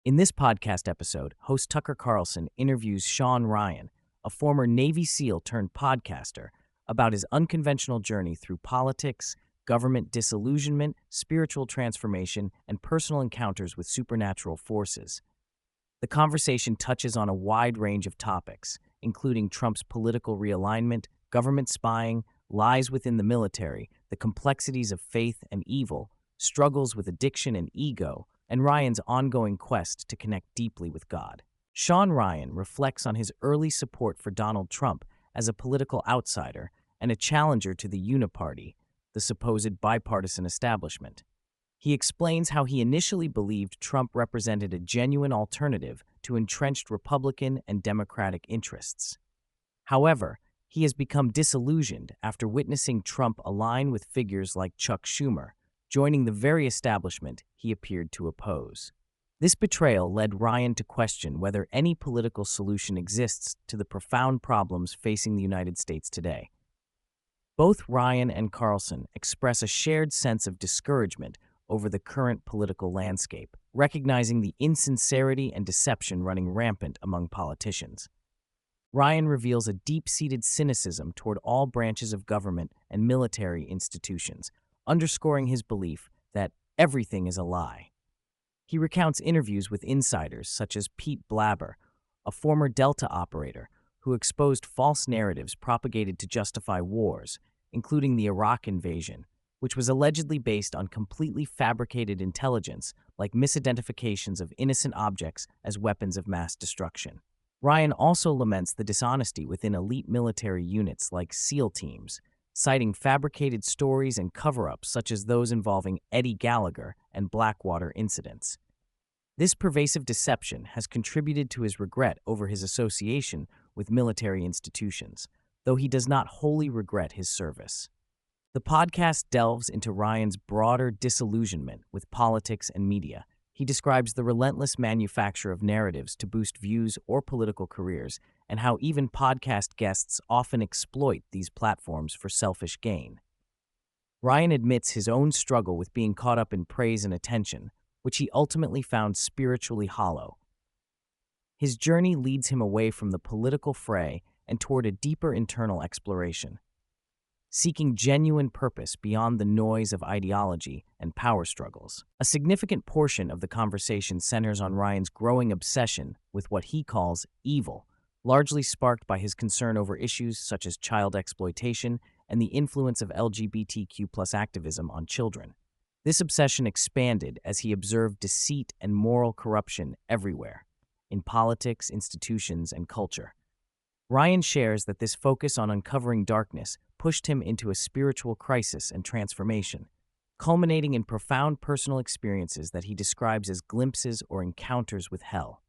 In this podcast episode, host Tucker Carlson interviews Shawn Ryan, a former Navy SEAL turned podcaster, about his unconventional journey through politics, government disillusionment, spiritual transformation, and personal encounters with supernatural forces. The conversation touches on a wide range of topics, including Trump's political realignment, government spying, lies within the military, the complexities of faith and evil, struggles with addiction and ego, and Ryan's ongoing quest to connect deeply with God. Shawn Ryan reflects on his early support for Donald Trump as a political outsider and a challenger to the Uni-Party, the supposed bipartisan establishment. He explains how he initially believed Trump represented a genuine alternative to entrenched Republican and Democratic interests. However, he has become disillusioned after witnessing Trump align with figures like Chuck Schumer, joining the very establishment he appeared to oppose. This betrayal led Ryan to question whether any political solution exists to the profound problems facing the United States today. Both Ryan and Carlson express a shared sense of discouragement over the current political landscape, recognizing the insincerity and deception running rampant among politicians. Ryan reveals a deep-seated cynicism toward all branches of government and military institutions, underscoring his belief that everything is a lie. He recounts interviews with insiders such as Pete Blabber, a former Delta operator who exposed false narratives propagated to justify wars, including the Iraq invasion, which was allegedly based on completely fabricated intelligence like misidentifications of innocent objects as weapons of mass destruction. Ryan also laments the dishonesty within elite military units like SEAL teams, citing fabricated stories and cover-ups such as those involving Eddie Gallagher and Blackwater incidents. This pervasive deception has contributed to his regret over his association with military institutions, though he does not wholly regret his service. The podcast delves into Ryan's broader disillusionment with politics and media. He describes the relentless manufacture of narratives to boost views or political careers, and how even podcast guests often exploit these platforms for selfish gain. Ryan admits his own struggle with being caught up in praise and attention, which he ultimately found spiritually hollow. His journey leads him away from the political fray and toward a deeper internal exploration, seeking genuine purpose beyond the noise of ideology and power struggles. A significant portion of the conversation centers on Ryan's growing obsession with what he calls evil, largely sparked by his concern over issues such as child exploitation and the influence of LGBTQ+ activism on children. This obsession expanded as he observed deceit and moral corruption everywhere, in politics, institutions, and culture. Ryan shares that this focus on uncovering darkness pushed him into a spiritual crisis and transformation, culminating in profound personal experiences that he describes as glimpses or encounters with hell.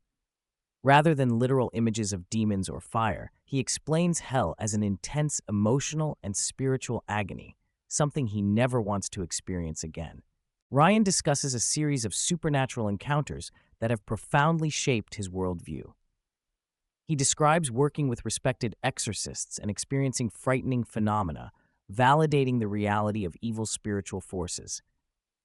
Rather than literal images of demons or fire, he explains hell as an intense emotional and spiritual agony, something he never wants to experience again. Ryan discusses a series of supernatural encounters that have profoundly shaped his worldview. He describes working with respected exorcists and experiencing frightening phenomena, validating the reality of evil spiritual forces.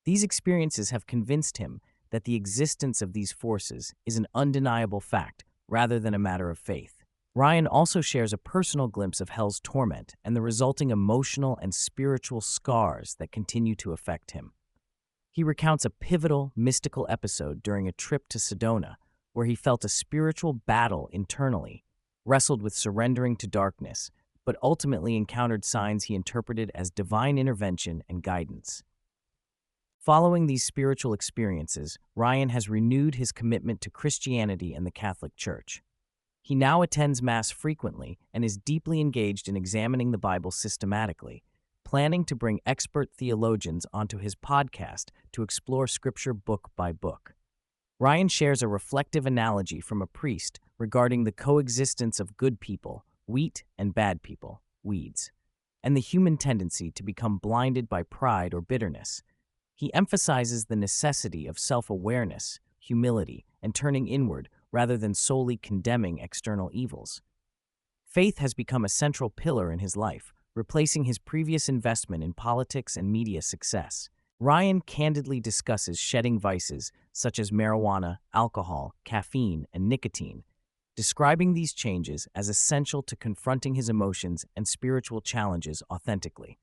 These experiences have convinced him that the existence of these forces is an undeniable fact rather than a matter of faith. Ryan also shares a personal glimpse of hell's torment and the resulting emotional and spiritual scars that continue to affect him. He recounts a pivotal, mystical episode during a trip to Sedona, where he felt a spiritual battle internally, wrestled with surrendering to darkness, but ultimately encountered signs he interpreted as divine intervention and guidance. Following these spiritual experiences, Ryan has renewed his commitment to Christianity and the Catholic Church. He now attends Mass frequently and is deeply engaged in examining the Bible systematically, planning to bring expert theologians onto his podcast to explore Scripture book by book. Ryan shares a reflective analogy from a priest regarding the coexistence of good people, wheat, and bad people, weeds, and the human tendency to become blinded by pride or bitterness. He emphasizes the necessity of self-awareness, humility, and turning inward rather than solely condemning external evils. Faith has become a central pillar in his life, replacing his previous investment in politics and media success. Ryan candidly discusses shedding vices such as marijuana, alcohol, caffeine, and nicotine, describing these changes as essential to confronting his emotions and spiritual challenges authentically.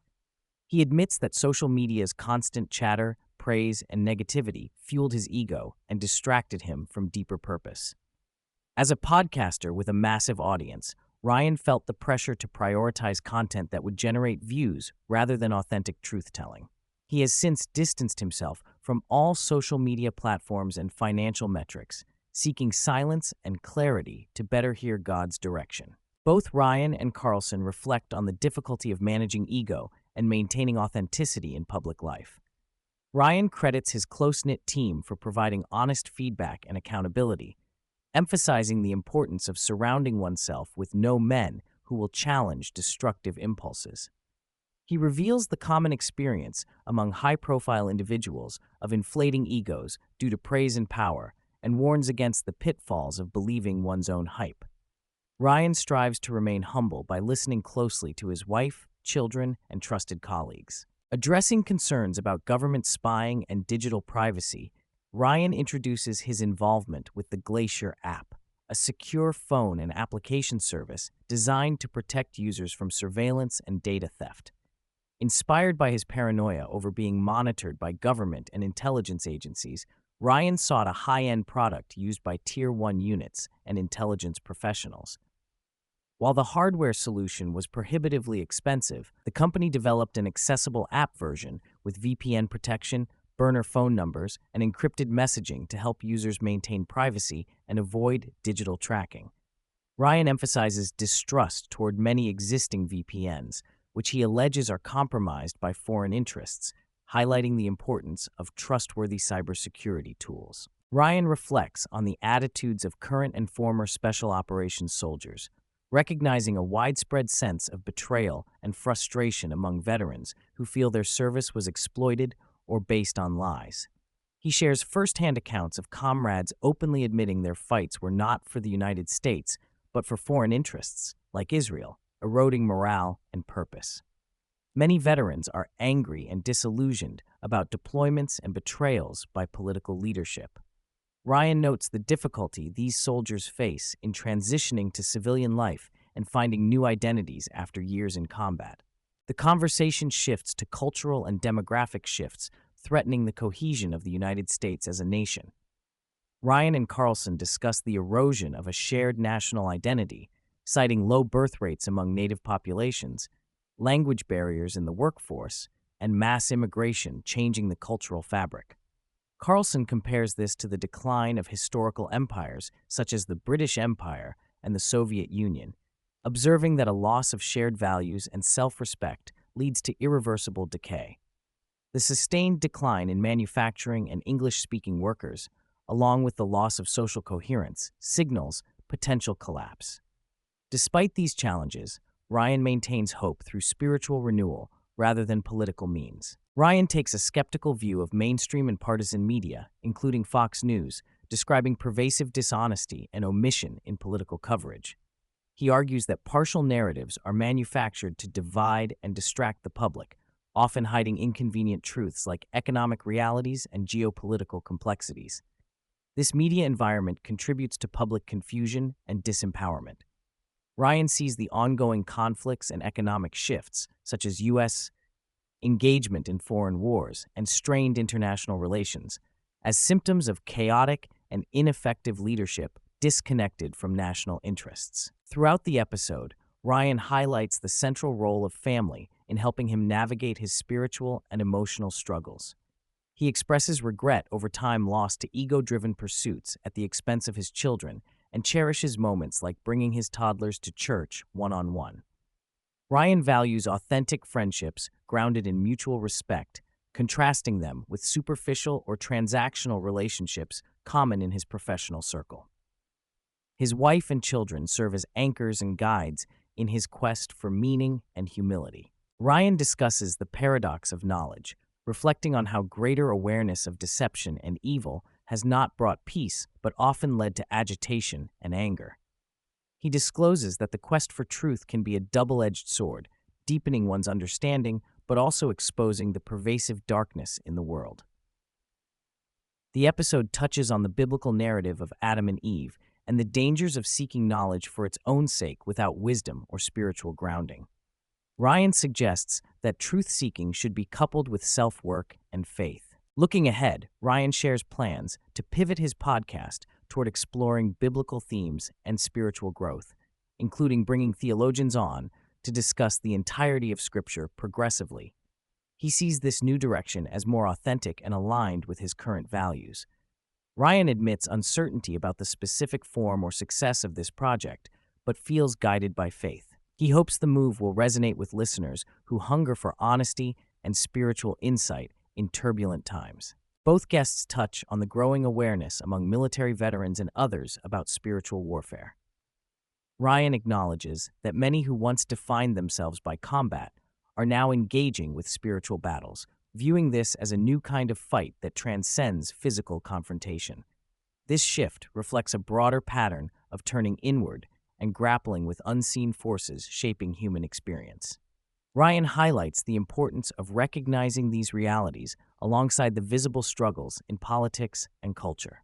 He admits that social media's constant chatter, praise, and negativity fueled his ego and distracted him from deeper purpose. As a podcaster with a massive audience, Ryan felt the pressure to prioritize content that would generate views rather than authentic truth-telling. He has since distanced himself from all social media platforms and financial metrics, seeking silence and clarity to better hear God's direction. Both Ryan and Carlson reflect on the difficulty of managing ego and maintaining authenticity in public life. Ryan credits his close-knit team for providing honest feedback and accountability, emphasizing the importance of surrounding oneself with men who will challenge destructive impulses. He reveals the common experience among high-profile individuals of inflating egos due to praise and power, and warns against the pitfalls of believing one's own hype. Ryan strives to remain humble by listening closely to his wife, children, and trusted colleagues. Addressing concerns about government spying and digital privacy, Ryan introduces his involvement with the Glacier app, a secure phone and application service designed to protect users from surveillance and data theft. Inspired by his paranoia over being monitored by government and intelligence agencies, Ryan sought a high-end product used by Tier 1 units and intelligence professionals. While the hardware solution was prohibitively expensive, the company developed an accessible app version with VPN protection, burner phone numbers, and encrypted messaging to help users maintain privacy and avoid digital tracking. Ryan emphasizes distrust toward many existing VPNs, which he alleges are compromised by foreign interests, highlighting the importance of trustworthy cybersecurity tools. Ryan reflects on the attitudes of current and former special operations soldiers, recognizing a widespread sense of betrayal and frustration among veterans who feel their service was exploited or based on lies. He shares firsthand accounts of comrades openly admitting their fights were not for the United States, but for foreign interests, like Israel, eroding morale and purpose. Many veterans are angry and disillusioned about deployments and betrayals by political leadership. Ryan notes the difficulty these soldiers face in transitioning to civilian life and finding new identities after years in combat. The conversation shifts to cultural and demographic shifts threatening the cohesion of the United States as a nation. Ryan and Carlson discuss the erosion of a shared national identity, citing low birth rates among Native populations, language barriers in the workforce, and mass immigration changing the cultural fabric. Carlson compares this to the decline of historical empires such as the British Empire and the Soviet Union, observing that a loss of shared values and self-respect leads to irreversible decay. The sustained decline in manufacturing and English-speaking workers, along with the loss of social coherence, signals potential collapse. Despite these challenges, Ryan maintains hope through spiritual renewal rather than political means. Ryan takes a skeptical view of mainstream and partisan media, including Fox News, describing pervasive dishonesty and omission in political coverage. He argues that partial narratives are manufactured to divide and distract the public, often hiding inconvenient truths like economic realities and geopolitical complexities. This media environment contributes to public confusion and disempowerment. Ryan sees the ongoing conflicts and economic shifts, such as U.S. engagement in foreign wars and strained international relations, as symptoms of chaotic and ineffective leadership disconnected from national interests. Throughout the episode, Ryan highlights the central role of family in helping him navigate his spiritual and emotional struggles. He expresses regret over time lost to ego-driven pursuits at the expense of his children and cherishes moments like bringing his toddlers to church one-on-one. Ryan values authentic friendships grounded in mutual respect, contrasting them with superficial or transactional relationships common in his professional circle. His wife and children serve as anchors and guides in his quest for meaning and humility. Ryan discusses the paradox of knowledge, reflecting on how greater awareness of deception and evil has not brought peace but often led to agitation and anger. He discloses that the quest for truth can be a double-edged sword, deepening one's understanding but also exposing the pervasive darkness in the world. The episode touches on the biblical narrative of Adam and Eve and the dangers of seeking knowledge for its own sake without wisdom or spiritual grounding. Ryan suggests that truth-seeking should be coupled with self-work and faith. Looking ahead, Ryan shares plans to pivot his podcast toward exploring biblical themes and spiritual growth, including bringing theologians on to discuss the entirety of Scripture progressively. He sees this new direction as more authentic and aligned with his current values. Ryan admits uncertainty about the specific form or success of this project, but feels guided by faith. He hopes the move will resonate with listeners who hunger for honesty and spiritual insight in turbulent times. Both guests touch on the growing awareness among military veterans and others about spiritual warfare. Ryan acknowledges that many who once defined themselves by combat are now engaging with spiritual battles, viewing this as a new kind of fight that transcends physical confrontation. This shift reflects a broader pattern of turning inward and grappling with unseen forces shaping human experience. Ryan highlights the importance of recognizing these realities alongside the visible struggles in politics and culture.